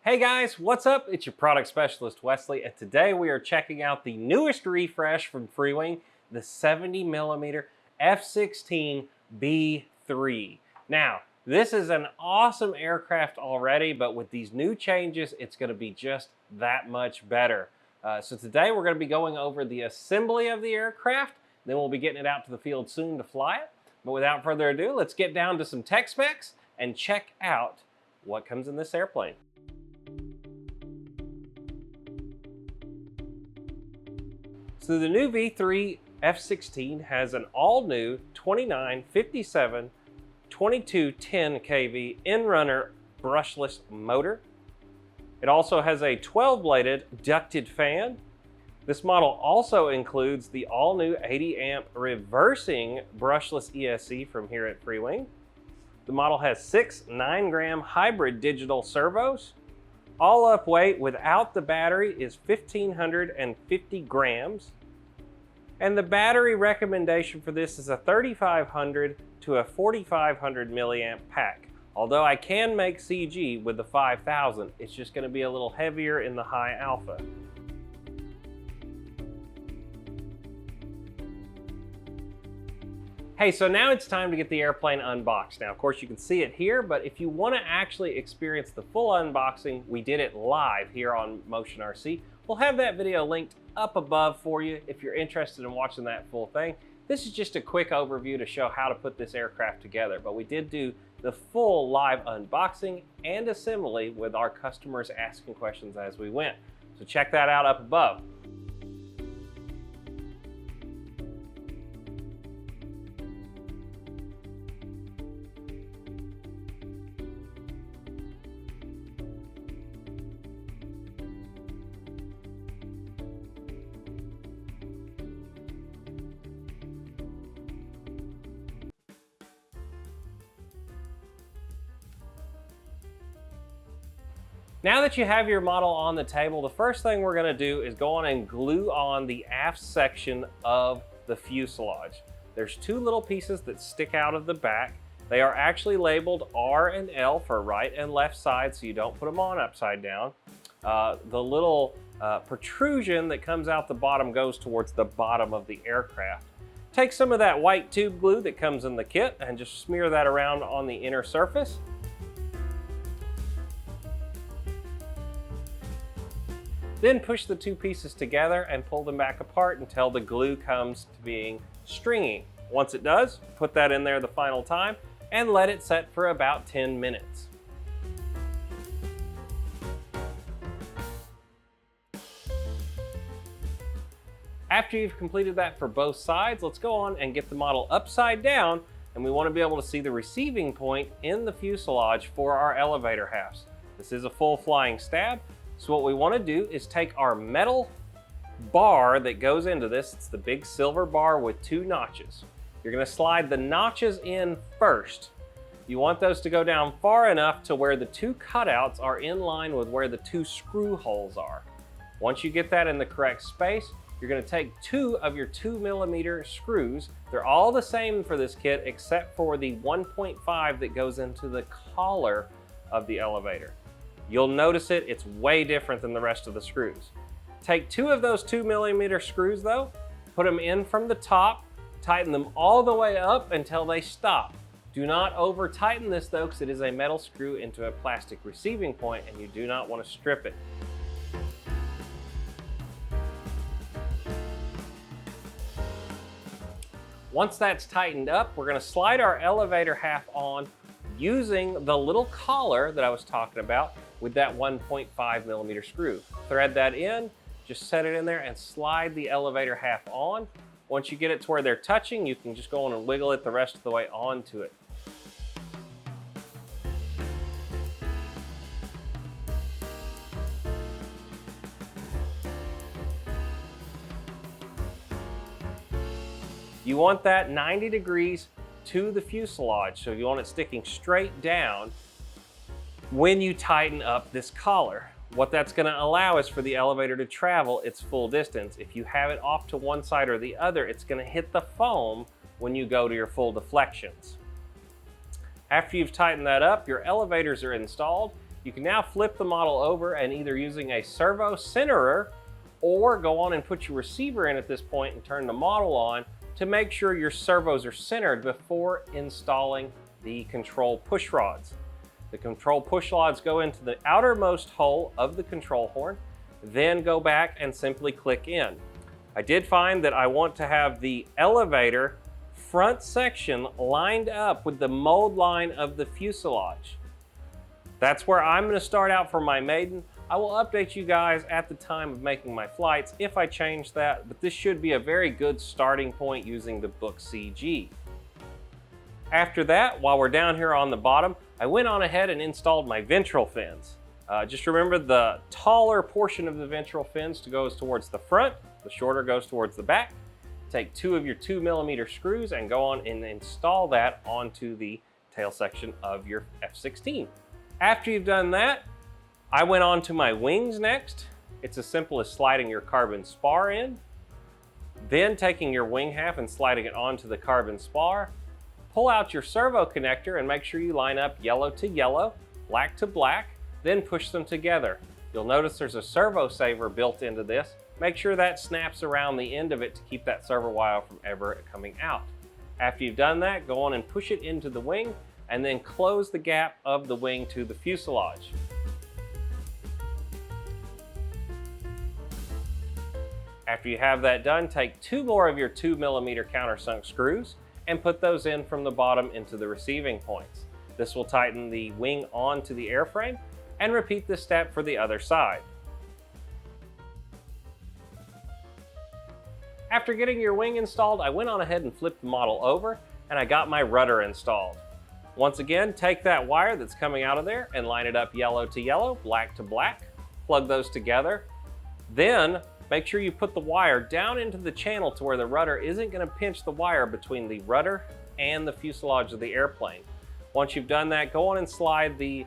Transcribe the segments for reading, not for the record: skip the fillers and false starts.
Hey guys, what's up? It's your product specialist Wesley, and today we are checking out the newest refresh from Freewing, the 70mm F-16 B3. Now, this is an awesome aircraft already, but with these new changes, it's going to be just that much better. So today we're going to be going over the assembly of the aircraft, then we'll be getting it out to the field soon to fly it. But without further ado, let's get down to some tech specs and check out what comes in this airplane. So the new V3 F-16 has an all-new 29, 57, 22, 10 kV in-runner brushless motor. It also has a 12-bladed ducted fan. This model also includes the all-new 80 amp reversing brushless ESC from here at Freewing. The model has 6 9-gram hybrid digital servos. All up weight without the battery is 1,550 grams. And the battery recommendation for this is a 3,500 to a 4,500 milliamp pack. Although I can make CG with the 5,000, it's just going to be a little heavier in the high alpha. Hey, so now it's time to get the airplane unboxed. Now, of course, you can see it here, but if you want to actually experience the full unboxing, we did it live here on Motion RC. We'll have that video linked up above for you if you're interested in watching that full thing. This is just a quick overview to show how to put this aircraft together, but we did do the full live unboxing and assembly with our customers asking questions as we went. So check that out up above. Now that you have your model on the table, the first thing we're going to do is go on and glue on the aft section of the fuselage. There's two little pieces that stick out of the back. They are actually labeled R and L for right and left side, so you don't put them on upside down. The little protrusion that comes out the bottom goes towards the bottom of the aircraft. Take some of that white tube glue that comes in the kit and just smear that around on the inner surface. Then push the two pieces together and pull them back apart until the glue comes to being stringy. Once it does, put that in there the final time and let it set for about 10 minutes. After you've completed that for both sides, let's go on and get the model upside down, and we want to be able to see the receiving point in the fuselage for our elevator halves. This is a full flying stab. So what we want to do is take our metal bar that goes into this. It's the big silver bar with two notches. You're going to slide the notches in first. You want those to go down far enough to where the two cutouts are in line with where the two screw holes are. Once you get that in the correct space, you're going to take 2 of your 2mm screws. They're all the same for this kit except for the 1.5 that goes into the collar of the elevator. You'll notice it's way different than the rest of the screws. Take 2 of those 2mm screws though, put them in from the top, tighten them all the way up until they stop. Do not over tighten this though, because it is a metal screw into a plastic receiving point and you do not want to strip it. Once that's tightened up, we're going to slide our elevator half on using the little collar that I was talking about with that 1.5mm screw. Thread that in, just set it in there and slide the elevator half on. Once you get it to where they're touching, you can just go on and wiggle it the rest of the way onto it. You want that 90 degrees to the fuselage, so you want it sticking straight down when you tighten up this collar. What that's going to allow is for the elevator to travel its full distance. If you have it off to one side or the other, it's going to hit the foam when you go to your full deflections. After you've tightened that up, your elevators are installed, You can now flip the model over and either using a servo centerer or go on and put your receiver in at this point and turn the model on to make sure your servos are centered before installing the control push rods. The control push rods go into the outermost hole of the control horn, then go back and simply click in. I did find that I want to have the elevator front section lined up with the mold line of the fuselage. That's where I'm going to start out for my maiden. I will update you guys at the time of making my flights if I change that, but this should be a very good starting point using the book CG. After that, while we're down here on the bottom, I went on ahead and installed my ventral fins. Just remember the taller portion of the ventral fins goes towards the front, the shorter goes towards the back. Take 2 of your 2mm screws and go on and install that onto the tail section of your F-16. After you've done that, I went on to my wings next. It's as simple as sliding your carbon spar in, then taking your wing half and sliding it onto the carbon spar. Pull out your servo connector and make sure you line up yellow to yellow, black to black, then push them together. You'll notice there's a servo saver built into this. Make sure that snaps around the end of it to keep that servo wire from ever coming out. After you've done that, go on and push it into the wing and then close the gap of the wing to the fuselage. After you have that done, take 2 more of your 2mm countersunk screws and put those in from the bottom into the receiving points. This will tighten the wing onto the airframe, and repeat this step for the other side. After getting your wing installed, I went on ahead and flipped the model over and I got my rudder installed. Once again, take that wire that's coming out of there and line it up yellow to yellow, black to black, plug those together. Then make sure you put the wire down into the channel to where the rudder isn't going to pinch the wire between the rudder and the fuselage of the airplane. Once you've done that, go on and slide the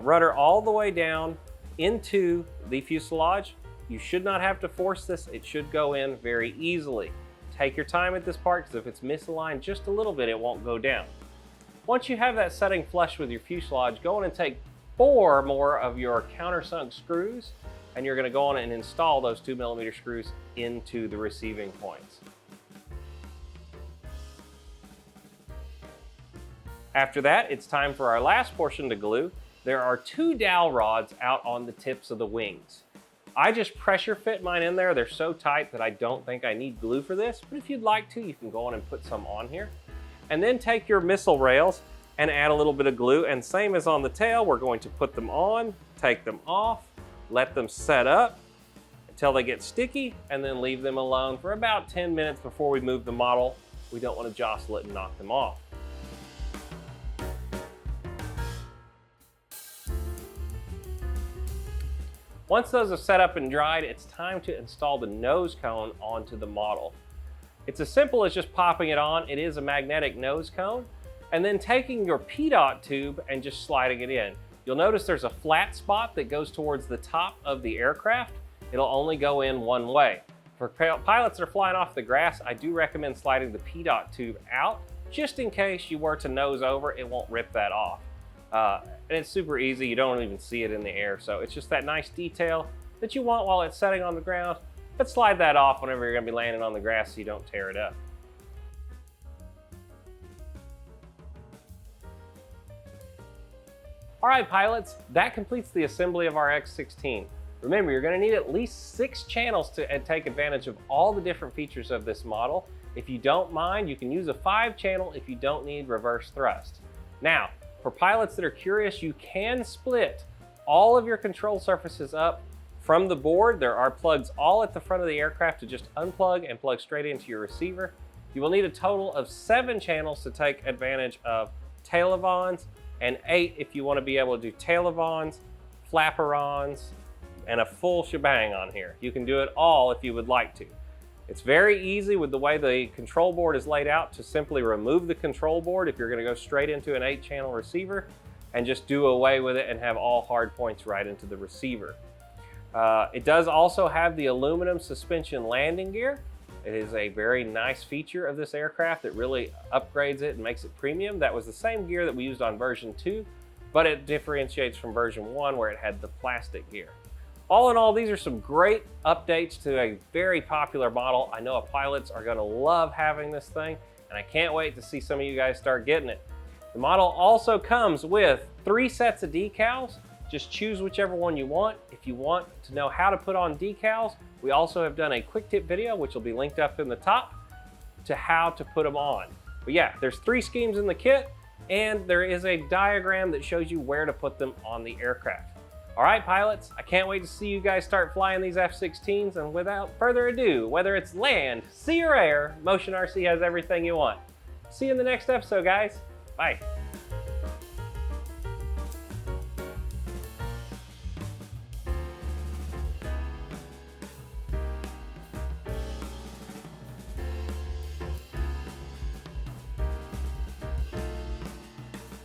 rudder all the way down into the fuselage. You should not have to force this. It should go in very easily. Take your time at this part because if it's misaligned just a little bit, it won't go down. Once you have that setting flush with your fuselage, go on and take 4 more of your countersunk screws and you're going to go on and install those 2mm screws into the receiving points. After that, it's time for our last portion to glue. There are 2 dowel rods out on the tips of the wings. I just pressure fit mine in there. They're so tight that I don't think I need glue for this, but if you'd like to, you can go on and put some on here. And then take your missile rails and add a little bit of glue, and same as on the tail, we're going to put them on, take them off, let them set up until they get sticky, and then leave them alone for about 10 minutes before we move the model. We don't want to jostle it and knock them off. Once those are set up and dried, it's time to install the nose cone onto the model. It's as simple as just popping it on. It is a magnetic nose cone, and then taking your PDOT tube and just sliding it in. You'll notice there's a flat spot that goes towards the top of the aircraft. It'll only go in one way. For pilots that are flying off the grass, I do recommend sliding the PDOT tube out, just in case you were to nose over, it won't rip that off. And it's super easy, you don't even see it in the air, so it's just that nice detail that you want while it's setting on the ground, but slide that off whenever you're going to be landing on the grass so you don't tear it up. All right, pilots, that completes the assembly of our X-16. Remember, you're going to need at least 6 channels to take advantage of all the different features of this model. If you don't mind, you can use a 5-channel if you don't need reverse thrust. Now, for pilots that are curious, you can split all of your control surfaces up from the board. There are plugs all at the front of the aircraft to just unplug and plug straight into your receiver. You will need a total of 7 channels to take advantage of tail-avons, and 8 if you want to be able to do tail-avons, flapperons, and a full shebang on here. You can do it all if you would like to. It's very easy with the way the control board is laid out to simply remove the control board if you're going to go straight into an 8-channel receiver and just do away with it and have all hard points right into the receiver. It does also have the aluminum suspension landing gear. It is a very nice feature of this aircraft that really upgrades it and makes it premium. That was the same gear that we used on version 2, but it differentiates from version 1 where it had the plastic gear. All in all, these are some great updates to a very popular model. I know pilots are gonna love having this thing, and I can't wait to see some of you guys start getting it. The model also comes with 3 sets of decals. Just choose whichever one you want. If you want to know how to put on decals, we also have done a quick tip video, which will be linked up in the top, to how to put them on. But yeah, there's 3 schemes in the kit, and there is a diagram that shows you where to put them on the aircraft. All right, pilots, I can't wait to see you guys start flying these F-16s, and without further ado, whether it's land, sea, or air, Motion RC has everything you want. See you in the next episode, guys. Bye.